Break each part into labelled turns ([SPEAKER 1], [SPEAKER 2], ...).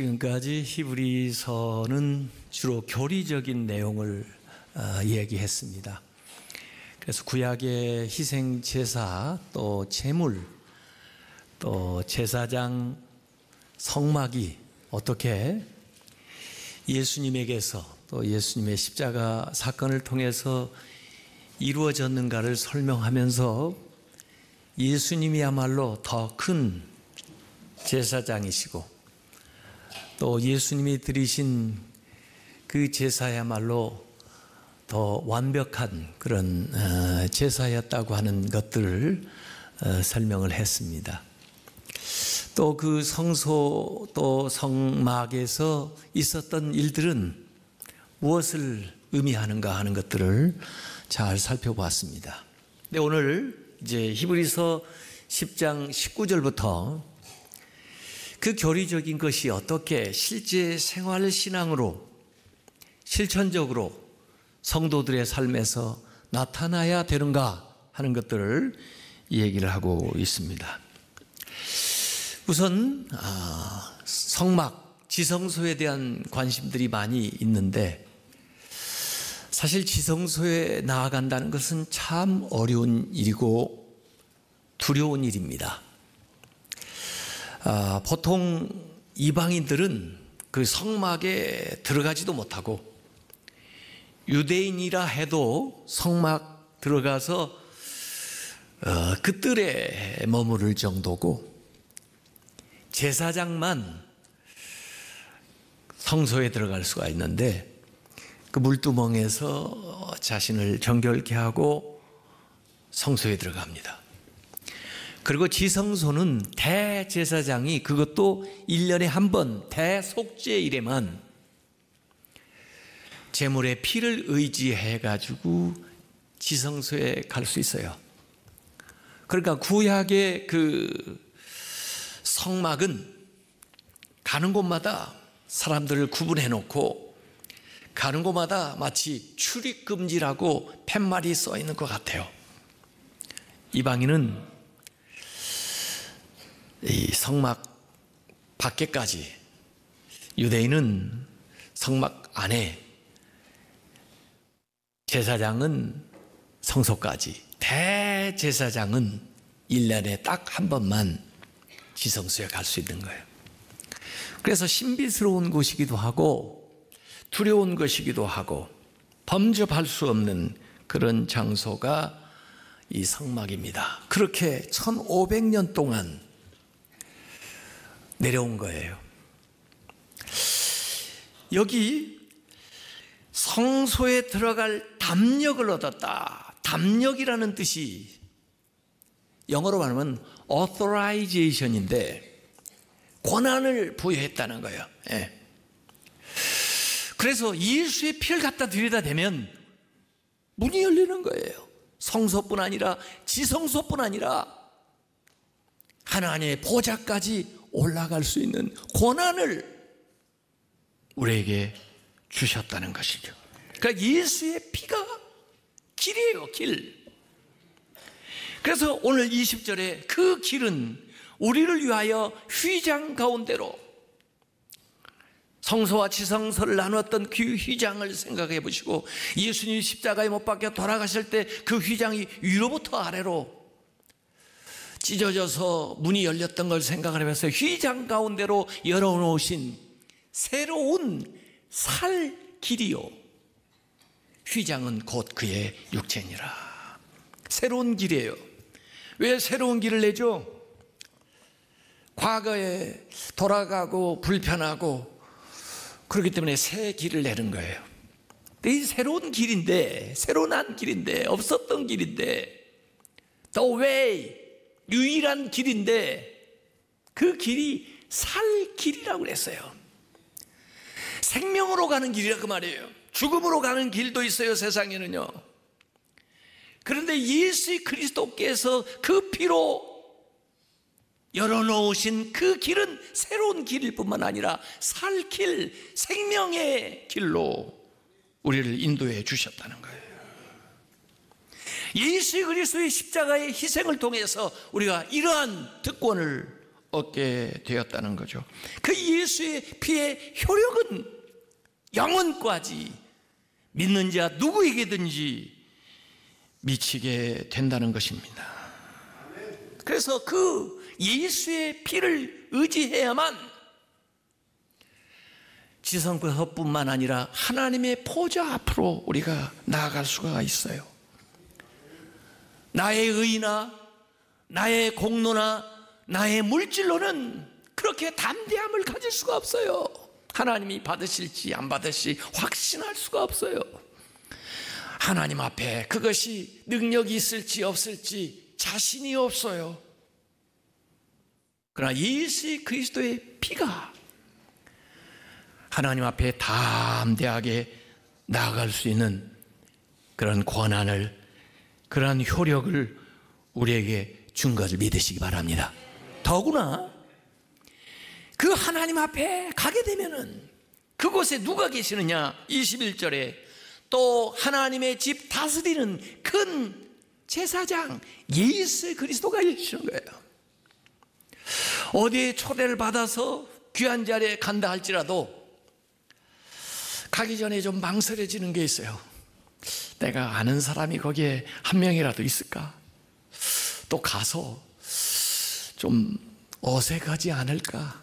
[SPEAKER 1] 지금까지 히브리서는 주로 교리적인 내용을 얘기했습니다. 그래서 구약의 희생 제사, 또 제물, 또 제사장 성막이 어떻게 예수님에게서 또 예수님의 십자가 사건을 통해서 이루어졌는가를 설명하면서 예수님이야말로 더 큰 제사장이시고 또 예수님이 드리신 그 제사야말로 더 완벽한 그런 제사였다고 하는 것들을 설명을 했습니다. 또 그 성소 또 성막에서 있었던 일들은 무엇을 의미하는가 하는 것들을 잘 살펴보았습니다. 근데 오늘 이제 히브리서 10장 19절부터 그 교리적인 것이 어떻게 실제 생활 신앙으로 실천적으로 성도들의 삶에서 나타나야 되는가 하는 것들을 얘기를 하고 있습니다. 우선 성막, 지성소에 대한 관심들이 많이 있는데 사실 지성소에 나아간다는 것은 참 어려운 일이고 두려운 일입니다. 보통 이방인들은 그 성막에 들어가지도 못하고 유대인이라 해도 성막 들어가서 그 뜰에 머무를 정도고 제사장만 성소에 들어갈 수가 있는데 그 물두멍에서 자신을 정결케 하고 성소에 들어갑니다. 그리고 지성소는 대제사장이 그것도 1년에 한 번 대속죄일에만 제물의 피를 의지해 가지고 지성소에 갈 수 있어요. 그러니까 구약의 그 성막은 가는 곳마다 사람들을 구분해 놓고 가는 곳마다 마치 출입금지라고 팻말이 써 있는 것 같아요. 이방인은 이 성막 밖에까지, 유대인은 성막 안에, 제사장은 성소까지, 대제사장은 1년에 딱 한 번만 지성소에 갈 수 있는 거예요. 그래서 신비스러운 곳이기도 하고 두려운 것이기도 하고 범접할 수 없는 그런 장소가 이 성막입니다. 그렇게 1500년 동안 내려온 거예요. 여기 성소에 들어갈 담력을 얻었다. 담력이라는 뜻이 영어로 말하면 authorization인데 권한을 부여했다는 거예요. 예. 그래서 예수의 피를 갖다 들이다 대면 문이 열리는 거예요. 성소뿐 아니라 지성소뿐 아니라 하나님의 보좌까지 올라갈 수 있는 권한을 우리에게 주셨다는 것이죠. 그러니까 예수의 피가 길이에요, 길. 그래서 오늘 20절에 그 길은 우리를 위하여 휘장 가운데로, 성소와 지성소를 나누었던 그 휘장을 생각해 보시고 예수님이 십자가에 못 박혀 돌아가실 때 그 휘장이 위로부터 아래로 찢어져서 문이 열렸던 걸 생각을 해서 휘장 가운데로 열어놓으신 새로운 살 길이요, 휘장은 곧 그의 육체니라. 새로운 길이에요. 왜 새로운 길을 내죠? 과거에 돌아가고 불편하고 그렇기 때문에 새 길을 내는 거예요. 이 새로운 길인데, 새로운 한 길인데, 없었던 길인데, the way, 유일한 길인데 그 길이 살 길이라고 그랬어요. 생명으로 가는 길이라 그 말이에요. 죽음으로 가는 길도 있어요, 세상에는요. 그런데 예수 그리스도께서 그 피로 열어놓으신 그 길은 새로운 길일 뿐만 아니라 살 길, 생명의 길로 우리를 인도해 주셨다는 거예요. 예수 그리스도의 십자가의 희생을 통해서 우리가 이러한 특권을 얻게 되었다는 거죠. 그 예수의 피의 효력은 영원까지 믿는 자 누구에게든지 미치게 된다는 것입니다. 그래서 그 예수의 피를 의지해야만 지성서뿐만 아니라 하나님의 보좌 앞으로 우리가 나아갈 수가 있어요. 나의 의나 나의 공로나 나의 물질로는 그렇게 담대함을 가질 수가 없어요. 하나님이 받으실지 안 받으실지 확신할 수가 없어요. 하나님 앞에 그것이 능력이 있을지 없을지 자신이 없어요. 그러나 예수 그리스도의 피가 하나님 앞에 담대하게 나아갈 수 있는 그런 권한을, 그런 효력을 우리에게 준 것을 믿으시기 바랍니다. 더구나 그 하나님 앞에 가게 되면은 그곳에 누가 계시느냐? 21절에 또 하나님의 집 다스리는 큰 제사장 예수 그리스도가 계시는 거예요. 어디에 초대를 받아서 귀한 자리에 간다 할지라도 가기 전에 좀 망설여지는 게 있어요. 내가 아는 사람이 거기에 한 명이라도 있을까? 또 가서 좀 어색하지 않을까?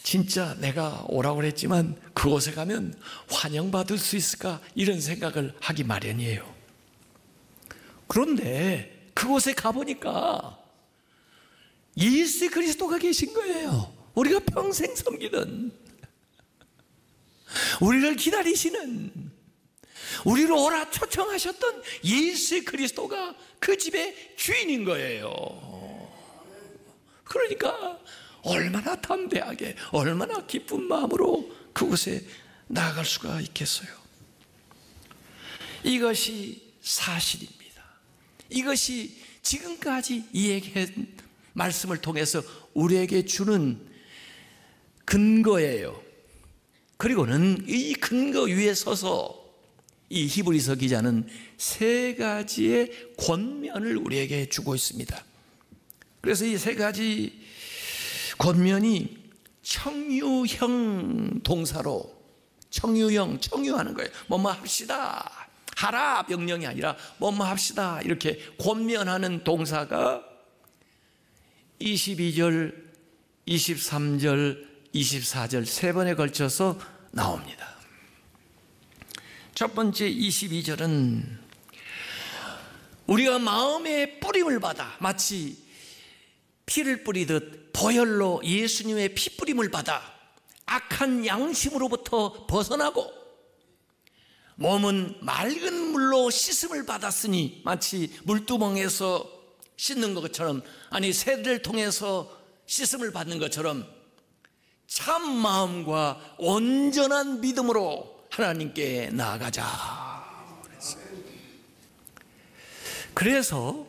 [SPEAKER 1] 진짜 내가 오라고 그랬지만 그곳에 가면 환영받을 수 있을까? 이런 생각을 하기 마련이에요. 그런데 그곳에 가보니까 예수 그리스도가 계신 거예요. 우리가 평생 섬기던, 우리를 기다리시는, 우리를 오라 초청하셨던 예수 그리스도가 그 집의 주인인 거예요. 그러니까 얼마나 담대하게, 얼마나 기쁜 마음으로 그곳에 나아갈 수가 있겠어요. 이것이 사실입니다. 이것이 지금까지 얘기한 말씀을 통해서 우리에게 주는 근거예요. 그리고는 이 근거 위에 서서 이 히브리서 기자는 세 가지의 권면을 우리에게 주고 있습니다. 그래서 이 세 가지 권면이 청유형 동사로, 청유하는 거예요. 뭐뭐 합시다, 하라 명령이 아니라 뭐뭐 합시다 이렇게 권면하는 동사가 22절, 23절, 24절 세 번에 걸쳐서 나옵니다. 첫 번째 22절은 우리가 마음의 뿌림을 받아 마치 피를 뿌리듯 보혈로 예수님의 피 뿌림을 받아 악한 양심으로부터 벗어나고 몸은 맑은 물로 씻음을 받았으니 마치 물두멍에서 씻는 것처럼, 아니 세례를 통해서 씻음을 받는 것처럼 참 마음과 온전한 믿음으로 하나님께 나아가자. 그래서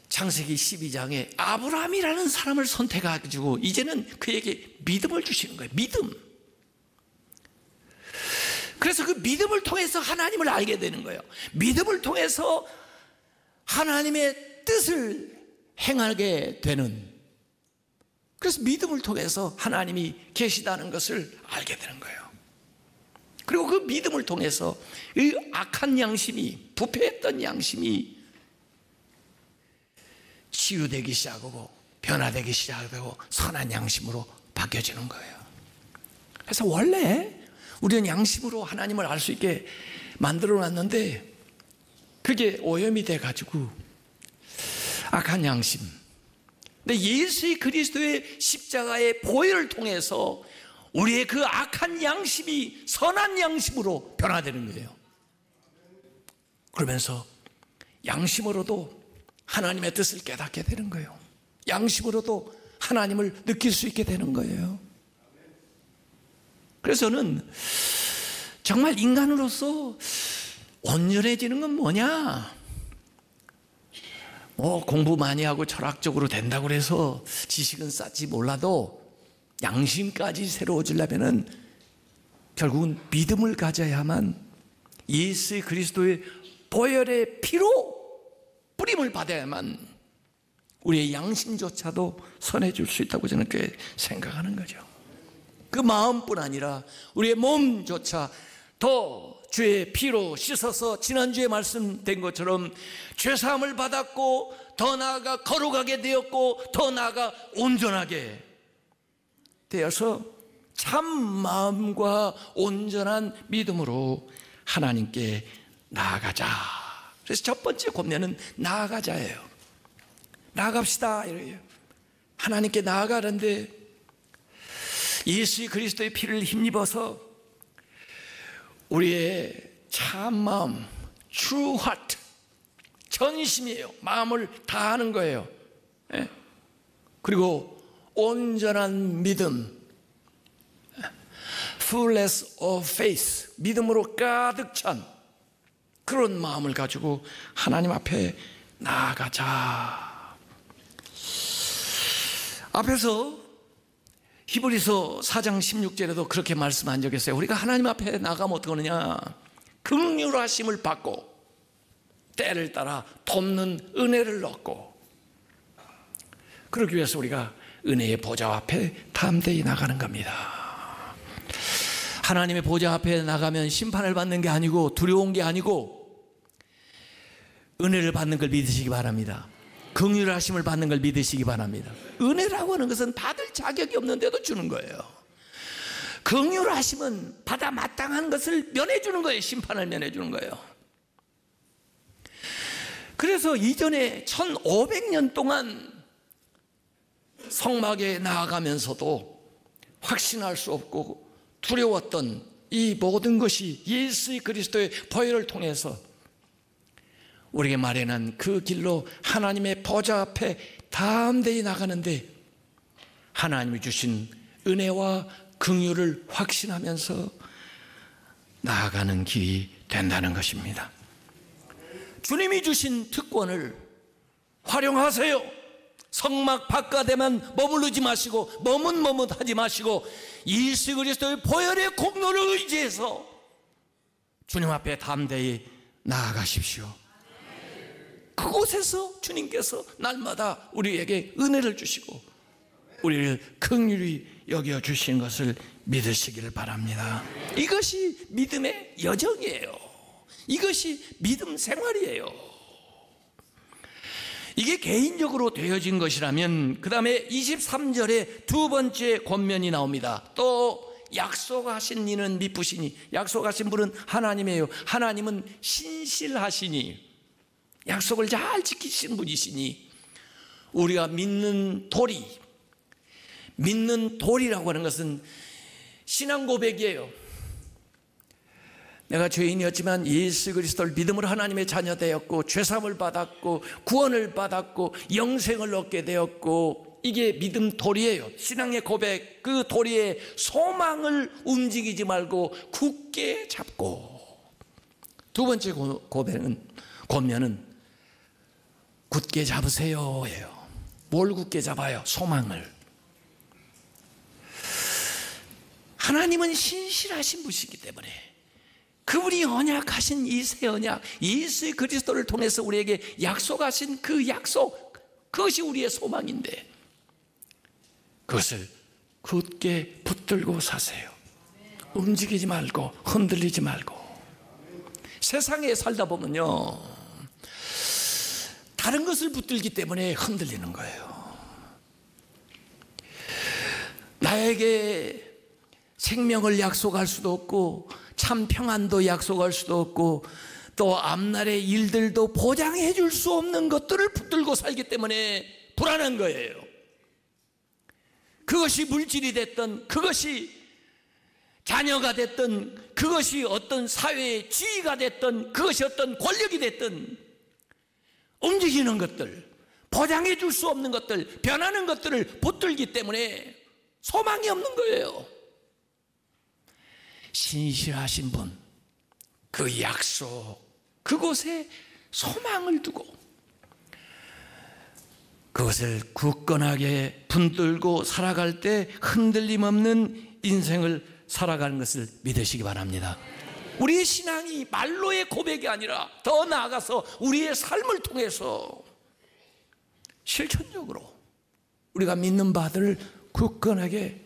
[SPEAKER 1] 창세기 12장에 아브라함이라는 사람을 선택해가지고 이제는 그에게 믿음을 주시는 거예요. 믿음. 그래서 그 믿음을 통해서 하나님을 알게 되는 거예요. 믿음을 통해서 하나님의 뜻을 행하게 되는, 그래서 믿음을 통해서 하나님이 계시다는 것을 알게 되는 거예요. 그리고 그 믿음을 통해서 이 악한 양심이, 부패했던 양심이 치유되기 시작하고 변화되기 시작하고 선한 양심으로 바뀌어지는 거예요. 그래서 원래 우리는 양심으로 하나님을 알 수 있게 만들어 놨는데 그게 오염이 돼가지고 악한 양심. 근데 예수 그리스도의 십자가의 보혈을 통해서 우리의 그 악한 양심이 선한 양심으로 변화되는 거예요. 그러면서 양심으로도 하나님의 뜻을 깨닫게 되는 거예요. 양심으로도 하나님을 느낄 수 있게 되는 거예요. 그래서 저는 정말 인간으로서 온전해지는 건 뭐냐? 공부 많이 하고 철학적으로 된다고 해서 지식은 쌓지 몰라도 양심까지 새로워지려면 결국은 믿음을 가져야만, 예수 그리스도의 보혈의 피로 뿌림을 받아야만 우리의 양심조차도 선해줄 수 있다고 저는 그렇게 생각하는 거죠. 그 마음뿐 아니라 우리의 몸조차 더 주의 피로 씻어서 지난주에 말씀된 것처럼 죄사함을 받았고, 더 나아가 거룩하게 되었고, 더 나아가 온전하게 되어서 참 마음과 온전한 믿음으로 하나님께 나아가자. 그래서 첫 번째 권면은 나아가자예요. 나아갑시다 이래요. 하나님께 나아가는데 예수 그리스도의 피를 힘입어서 우리의 참 마음, true heart, 전심이에요. 마음을 다하는 거예요. 그리고 온전한 믿음, fullness of faith, 믿음으로 가득 찬 그런 마음을 가지고 하나님 앞에 나아가자. 앞에서 히브리서 4장 16절에도 그렇게 말씀한 적이 있어요. 우리가 하나님 앞에 나가면 어떻게 하느냐, 긍휼하심을 받고 때를 따라 돕는 은혜를 얻고, 그러기 위해서 우리가 은혜의 보좌 앞에 담대히 나가는 겁니다. 하나님의 보좌 앞에 나가면 심판을 받는 게 아니고 두려운 게 아니고 은혜를 받는 걸 믿으시기 바랍니다. 긍휼하심을 받는 걸 믿으시기 바랍니다. 은혜라고 하는 것은 받을 자격이 없는데도 주는 거예요. 긍휼하심은 받아 마땅한 것을 면해주는 거예요. 심판을 면해주는 거예요. 그래서 이전에 1500년 동안 성막에 나아가면서도 확신할 수 없고 두려웠던 이 모든 것이 예수 그리스도의 보혈을 통해서 우리에게 마련한 그 길로 하나님의 보좌 앞에 담대히 나가는데, 하나님이 주신 은혜와 긍휼을 확신하면서 나아가는 길이 된다는 것입니다. 주님이 주신 특권을 활용하세요. 성막 바깥에만 머무르지 마시고 머뭇머뭇하지 마시고 예수 그리스도의 보혈의 공로를 의지해서 주님 앞에 담대히 나아가십시오. 그곳에서 주님께서 날마다 우리에게 은혜를 주시고 우리를 긍휼히 여겨주신 것을 믿으시기를 바랍니다. 이것이 믿음의 여정이에요. 이것이 믿음 생활이에요. 이게 개인적으로 되어진 것이라면 그 다음에 23절에 두 번째 권면이 나옵니다. 또 약속하신 이는 미쁘시니, 약속하신 분은 하나님이에요. 하나님은 신실하시니, 약속을 잘 지키시는 분이시니 우리가 믿는 도리, 믿는 도리라고 하는 것은 신앙 고백이에요. 내가 죄인이었지만 예수 그리스도를 믿음으로 하나님의 자녀 되었고 죄사함을 받았고 구원을 받았고 영생을 얻게 되었고, 이게 믿음 도리예요. 신앙의 고백, 그 도리의 소망을 움직이지 말고 굳게 잡고, 두 번째 권면은 굳게 잡으세요예요. 뭘 굳게 잡아요? 소망을. 하나님은 신실하신 분이시기 때문에 그분이 언약하신 이 새 언약, 예수 그리스도를 통해서 우리에게 약속하신 그 약속, 그것이 우리의 소망인데 그것을 굳게 붙들고 사세요. 움직이지 말고 흔들리지 말고. 세상에 살다 보면요, 다른 것을 붙들기 때문에 흔들리는 거예요. 나에게 생명을 약속할 수도 없고 참 평안도 약속할 수도 없고 또 앞날의 일들도 보장해 줄 수 없는 것들을 붙들고 살기 때문에 불안한 거예요. 그것이 물질이 됐든, 그것이 자녀가 됐든, 그것이 어떤 사회의 지위가 됐든, 그것이 어떤 권력이 됐든, 움직이는 것들, 보장해 줄 수 없는 것들, 변하는 것들을 붙들기 때문에 소망이 없는 거예요. 신실하신 분, 그 약속, 그곳에 소망을 두고 그것을 굳건하게 붙들고 살아갈 때 흔들림 없는 인생을 살아가는 것을 믿으시기 바랍니다. 우리의 신앙이 말로의 고백이 아니라 더 나아가서 우리의 삶을 통해서 실천적으로 우리가 믿는 바들을 굳건하게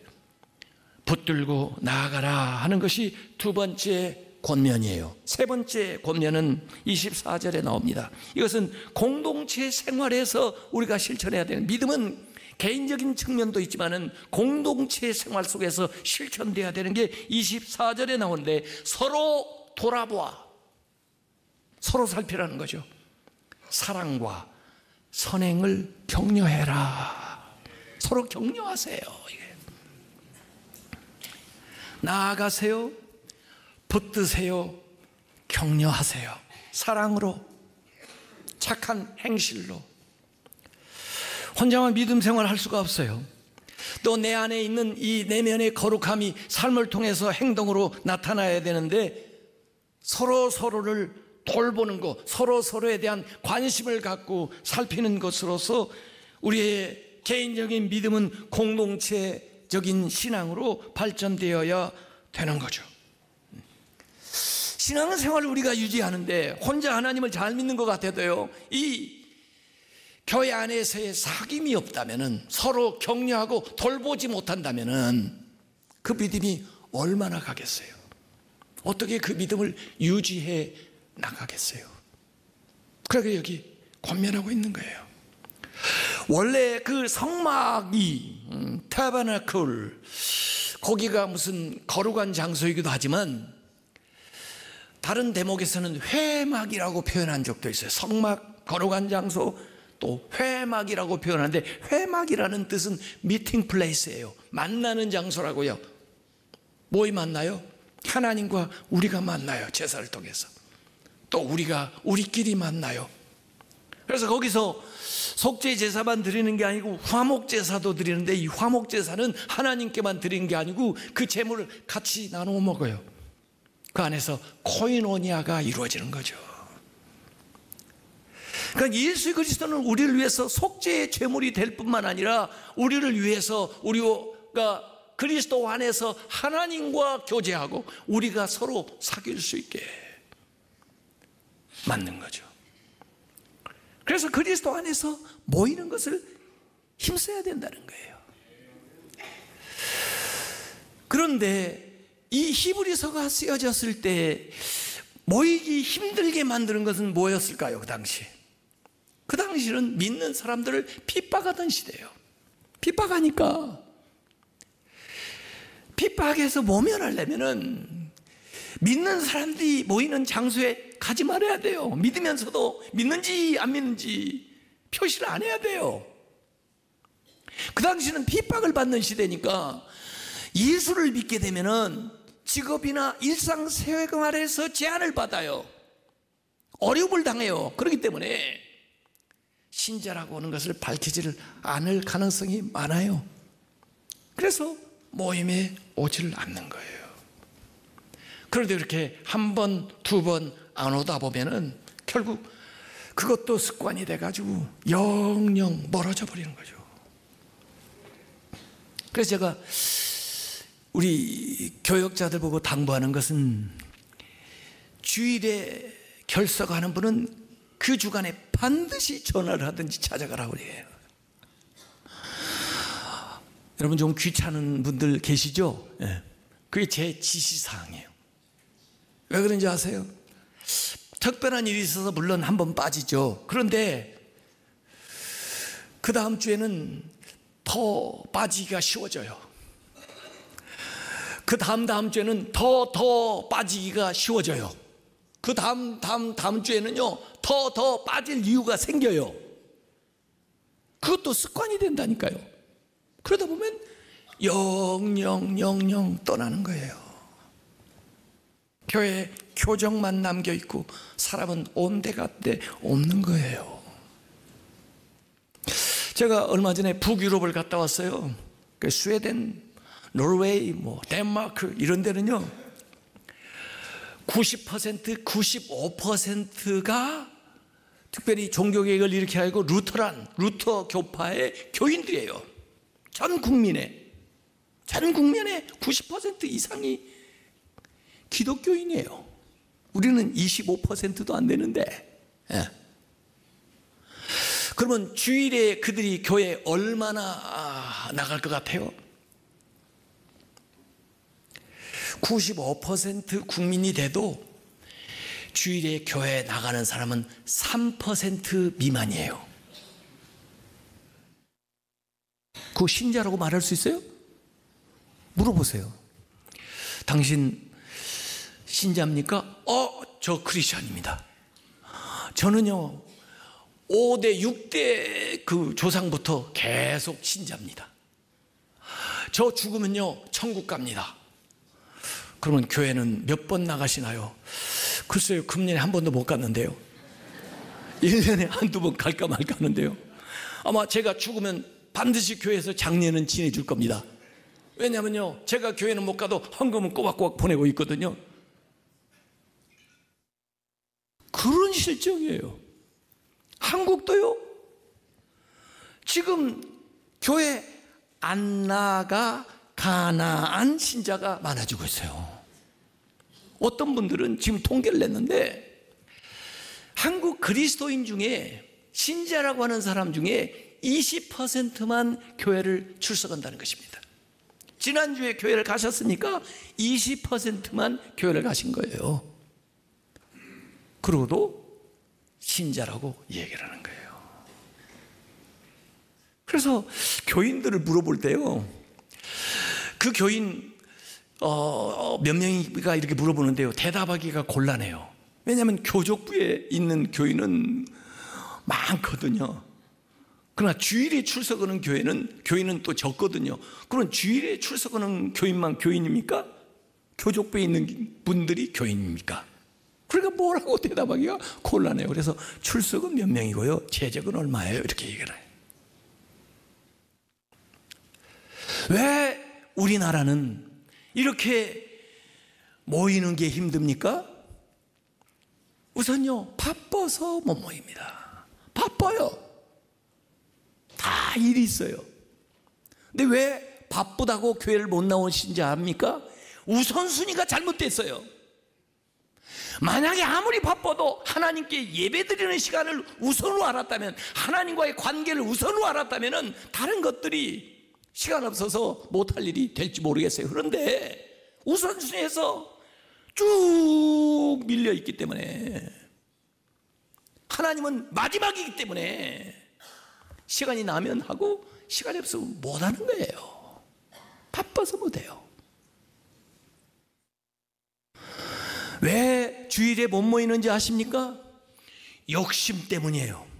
[SPEAKER 1] 붙들고 나아가라 하는 것이 두 번째 권면이에요. 세 번째 권면은 24절에 나옵니다. 이것은 공동체 생활에서 우리가 실천해야 되는, 믿음은 개인적인 측면도 있지만은 공동체 생활 속에서 실천돼야 되는 게 24절에 나오는데, 서로 돌아보아, 서로 살피라는 거죠. 사랑과 선행을 격려해라. 서로 격려하세요. 나아가세요. 붙드세요. 격려하세요. 사랑으로, 착한 행실로. 혼자만 믿음 생활을 할 수가 없어요. 또 내 안에 있는 이 내면의 거룩함이 삶을 통해서 행동으로 나타나야 되는데, 서로 서로를 돌보는 것, 서로 서로에 대한 관심을 갖고 살피는 것으로서 우리의 개인적인 믿음은 공동체적인 신앙으로 발전되어야 되는 거죠. 신앙생활을 우리가 유지하는데 혼자 하나님을 잘 믿는 것 같아도요, 이 교회 안에서의 사귐이 없다면은, 서로 격려하고 돌보지 못한다면은 그 믿음이 얼마나 가겠어요? 어떻게 그 믿음을 유지해 나가겠어요? 그러게 여기 권면하고 있는 거예요. 원래 그 성막이 타버나클, 거기가 무슨 거룩한 장소이기도 하지만 다른 대목에서는 회막이라고 표현한 적도 있어요. 성막, 거룩한 장소, 또 회막이라고 표현하는데, 회막이라는 뜻은 미팅 플레이스예요. 만나는 장소라고요. 뭐이 만나요? 하나님과 우리가 만나요. 제사를 통해서. 또 우리가 우리끼리 만나요. 그래서 거기서 속죄 제사만 드리는 게 아니고 화목 제사도 드리는데, 이 화목 제사는 하나님께만 드리는 게 아니고 그 제물을 같이 나누어 먹어요. 그 안에서 코이노니아가 이루어지는 거죠. 그러니까 예수 그리스도는 우리를 위해서 속죄의 제물이 될 뿐만 아니라 우리를 위해서 우리가 그리스도 안에서 하나님과 교제하고 우리가 서로 사귈 수 있게 만든 거죠. 그래서 그리스도 안에서 모이는 것을 힘써야 된다는 거예요. 그런데 이 히브리서가 쓰여졌을 때 모이기 힘들게 만드는 것은 뭐였을까요? 그 당시는 믿는 사람들을 핍박하던 시대예요. 핍박하니까, 핍박해서 모면하려면은 믿는 사람들이 모이는 장소에 가지 말아야 돼요. 믿으면서도 믿는지 안 믿는지 표시를 안 해야 돼요. 그 당시는 핍박을 받는 시대니까 예수를 믿게 되면은 직업이나 일상생활에서 제한을 받아요. 어려움을 당해요. 그렇기 때문에 신자라고 하는 것을 밝히지를 않을 가능성이 많아요. 그래서 모임에 오지를 않는 거예요. 그런데 그렇게 한 번, 두 번 안 오다 보면은 결국 그것도 습관이 돼가지고 영영 멀어져 버리는 거죠. 그래서 제가 우리 교역자들 보고 당부하는 것은, 주일에 결석하는 분은 그 주간에 반드시 전화를 하든지 찾아가라고 그래요. 여러분 좀 귀찮은 분들 계시죠? 네. 그게 제 지시사항이에요. 왜 그런지 아세요? 특별한 일이 있어서 물론 한번 빠지죠. 그런데 그 다음 주에는 더 빠지기가 쉬워져요. 그 다음 주에는 더 빠지기가 쉬워져요. 그 다음 주에는요 더 빠질 이유가 생겨요. 그것도 습관이 된다니까요. 그러다 보면 영영 떠나는 거예요. 교회에 교정만 남겨있고 사람은 온데간데 없는 거예요. 제가 얼마 전에 북유럽을 갔다 왔어요. 스웨덴, 노르웨이, 덴마크 이런 데는요 90%, 95%가 특별히 종교개혁을 이렇게 하고 루터 교파의 교인들이에요. 전 국민의 90% 이상이 기독교인이에요. 우리는 25%도 안 되는데. 예. 그러면 주일에 그들이 교회 얼마나 나갈 것 같아요? 95% 국민이 돼도 주일에 교회에 나가는 사람은 3% 미만이에요. 그거 신자라고 말할 수 있어요? 물어보세요. 당신 신자입니까? 저 크리스찬입니다. 저는요 5대 6대 그 조상부터 계속 신자입니다. 저 죽으면요 천국 갑니다. 그러면 교회는 몇 번 나가시나요? 글쎄요, 금년에 한 번도 못 갔는데요. 1년에 한두 번 갈까 말까 하는데요. 아마 제가 죽으면 반드시 교회에서 장례는 지내줄 겁니다. 왜냐면요, 제가 교회는 못 가도 헌금은 꼬박꼬박 보내고 있거든요. 그런 실정이에요. 한국도요, 지금 교회 안 나가 가난한 신자가 많아지고 있어요. 어떤 분들은 지금 통계를 냈는데 한국 그리스도인 중에 신자라고 하는 사람 중에 20%만 교회를 출석한다는 것입니다. 지난주에 교회를 가셨으니까 20%만 교회를 가신 거예요. 그러고도 신자라고 얘기를 하는 거예요. 그래서 교인들을 물어볼 때요, 그 교인 몇 명이가 이렇게 물어보는데요, 대답하기가 곤란해요. 왜냐하면 교족부에 있는 교인은 많거든요. 그러나 주일에 출석하는 교인은 또 적거든요. 그럼 주일에 출석하는 교인만 교인입니까? 교족부에 있는 분들이 교인입니까? 그러니까 뭐라고 대답하기가 곤란해요. 그래서 출석은 몇 명이고요, 재적은 얼마예요? 이렇게 얘기를 해요. 왜 우리나라는 이렇게 모이는 게 힘듭니까? 우선요, 바빠서 못 모입니다. 바빠요. 다 일이 있어요. 근데 왜 바쁘다고 교회를 못 나오신지 압니까? 우선순위가 잘못됐어요. 만약에 아무리 바빠도 하나님께 예배드리는 시간을 우선으로 알았다면, 하나님과의 관계를 우선으로 알았다면 다른 것들이 시간 없어서 못할 일이 될지 모르겠어요. 그런데 우선순위에서 쭉 밀려있기 때문에, 하나님은 마지막이기 때문에 시간이 나면 하고 시간이 없으면 못하는 거예요. 바빠서 못해요. 왜 주일에 못 모이는지 아십니까? 욕심 때문이에요.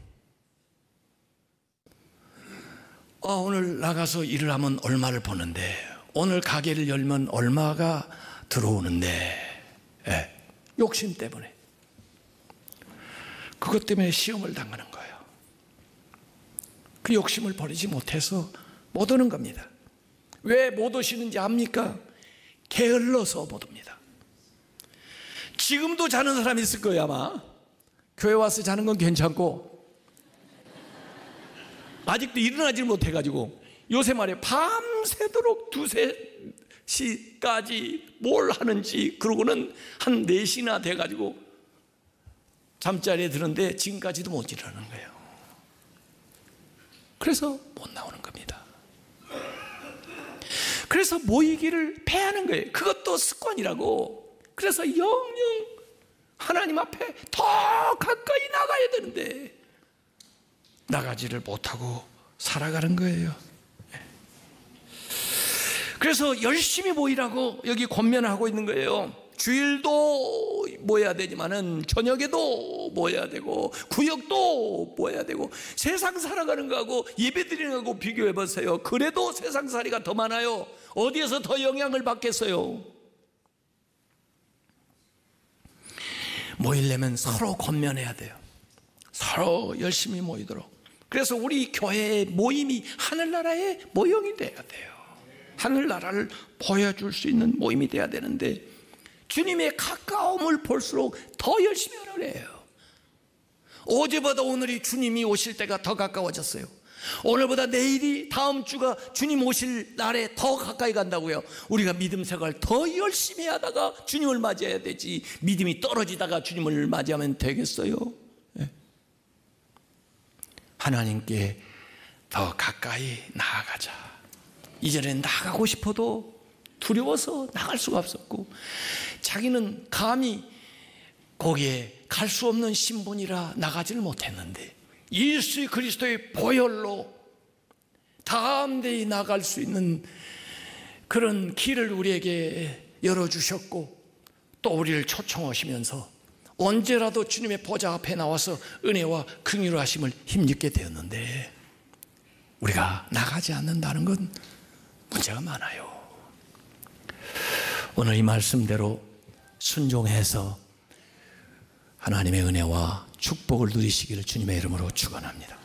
[SPEAKER 1] 오늘 나가서 일을 하면 얼마를 버는데, 오늘 가게를 열면 얼마가 들어오는데, 욕심 때문에, 그것 때문에 시험을 당하는 거예요. 그 욕심을 버리지 못해서 못 오는 겁니다. 왜 못 오시는지 압니까? 게을러서 못 옵니다. 지금도 자는 사람이 있을 거예요. 아마 교회 와서 자는 건 괜찮고, 아직도 일어나지 못해가지고 요새 말이에요, 밤새도록 2-3시까지 뭘 하는지, 그러고는 한 4시나 돼가지고 잠자리에 드는데 지금까지도 못 일어나는 거예요. 그래서 못 나오는 겁니다. 그래서 모이기를 패하는 거예요. 그것도 습관이라고. 그래서 영영 하나님 앞에 더 가까이 나가야 되는데 나가지를 못하고 살아가는 거예요. 그래서 열심히 모이라고 여기 권면하고 있는 거예요. 주일도 모여야 되지만은 저녁에도 모여야 되고, 구역도 모여야 되고. 세상 살아가는 거하고 예배드리는 거하고 비교해 보세요. 그래도 세상살이가 더 많아요. 어디에서 더 영향을 받겠어요? 모이려면 서로 권면해야 돼요. 서로 열심히 모이도록. 그래서 우리 교회의 모임이 하늘나라의 모형이 돼야 돼요. 하늘나라를 보여줄 수 있는 모임이 돼야 되는데, 주님의 가까움을 볼수록 더 열심히 하라 그래요. 어제보다 오늘이 주님이 오실 때가 더 가까워졌어요. 오늘보다 내일이, 다음 주가 주님 오실 날에 더 가까이 간다고요. 우리가 믿음 생활 더 열심히 하다가 주님을 맞이해야 되지, 믿음이 떨어지다가 주님을 맞이하면 되겠어요? 하나님께 더 가까이 나아가자. 이전에 나가고 싶어도 두려워서 나갈 수가 없었고, 자기는 감히 거기에 갈 수 없는 신분이라 나가지를 못했는데, 예수 그리스도의 보혈로 담대히 나갈 수 있는 그런 길을 우리에게 열어주셨고, 또 우리를 초청하시면서 언제라도 주님의 보좌 앞에 나와서 은혜와 긍휼하심을 힘입게 되었는데, 우리가 나가지 않는다는 건 문제가 많아요. 오늘 이 말씀대로 순종해서 하나님의 은혜와 축복을 누리시기를 주님의 이름으로 축원합니다.